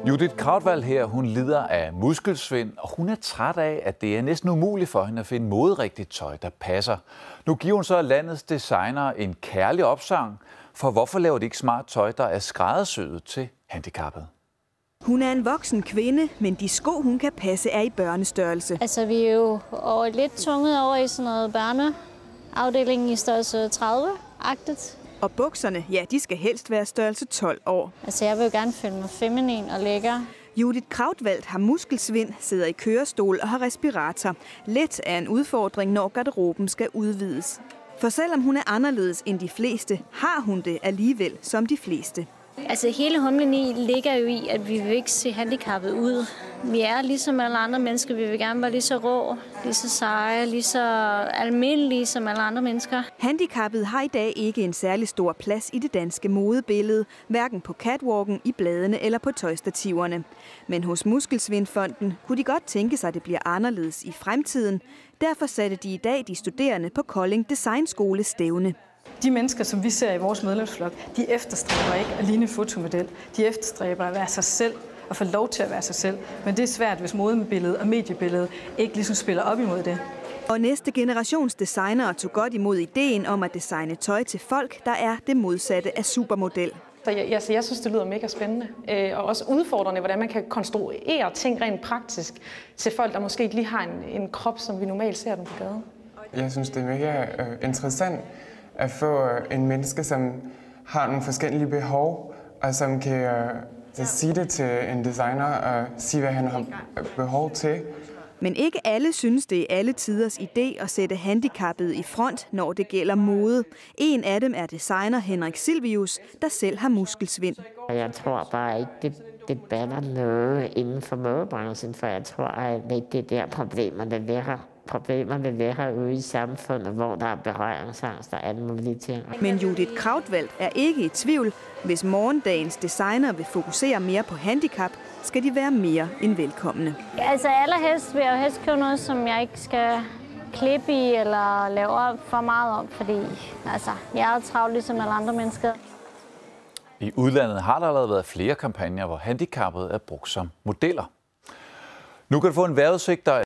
Judith Krautwald her, hun lider af muskelsvind, og hun er træt af, at det er næsten umuligt for hende at finde moderigtigt tøj, der passer. Nu giver hun så landets designer en kærlig opsang, for hvorfor laver de ikke smart tøj, der er skræddersyet til handicappede? Hun er en voksen kvinde, men de sko, hun kan passe, er i børnestørrelse. Altså, vi er jo lidt tvunget over i sådan noget børneafdelingen i størrelse 30-agtigt. Og bukserne, ja, de skal helst være størrelse 12 år. Altså, jeg vil jo gerne føle mig feminin og lækker. Judith Krautwald har muskelsvind, sidder i kørestol og har respirator. Let er en udfordring, når garderoben skal udvides. For selvom hun er anderledes end de fleste, har hun det alligevel som de fleste. Altså, hele humlen i ligger jo i, at vi vil ikke se handicappet ud. Vi er ligesom alle andre mennesker. Vi vil gerne være lige så rå, lige så seje, lige så almindelige som alle andre mennesker. Handicappet har i dag ikke en særlig stor plads i det danske modebillede, hverken på catwalken, i bladene eller på tøjstativerne. Men hos Muskelsvindfonden kunne de godt tænke sig, at det bliver anderledes i fremtiden. Derfor satte de i dag de studerende på Kolding Designskole stævne. De mennesker, som vi ser i vores medlemsflok, de efterstræber ikke at ligne en fotomodel. De efterstræber at være sig selv og få lov til at være sig selv. Men det er svært, hvis modebilledet og mediebilledet ikke ligesom spiller op imod det. Og næste generations designere tog godt imod ideen om at designe tøj til folk, der er det modsatte af supermodel. Så jeg synes, det lyder mega spændende. Og også udfordrende, hvordan man kan konstruere ting rent praktisk til folk, der måske ikke lige har en krop, som vi normalt ser dem på gaden. Jeg synes, det er mega interessant at få en menneske, som har nogle forskellige behov, og som kan sige det til en designer og sige, hvad han har behov til. Men ikke alle synes, det er alle tiders idé at sætte handicappede i front, når det gælder mode. En af dem er designer Henrik Silvius, der selv har muskelsvind. Jeg tror bare ikke, det batter noget inden for modebranchen, for jeg tror, at det er der problemerne ligger. Problemerne ligger ude i samfundet, hvor der er berøringsangst og alle mulige ting. Men Judith Krautwald er ikke i tvivl. Hvis morgendagens designer vil fokusere mere på handicap, skal de være mere end velkomne. Altså, allerhelst vil jeg jo helst købe noget, som jeg ikke skal klippe i eller lave for meget om, fordi altså, jeg er travlt ligesom alle andre mennesker. I udlandet har der allerede været flere kampagner, hvor handicappede er brugt som modeller. Nu kan du få en vejrudsigt, der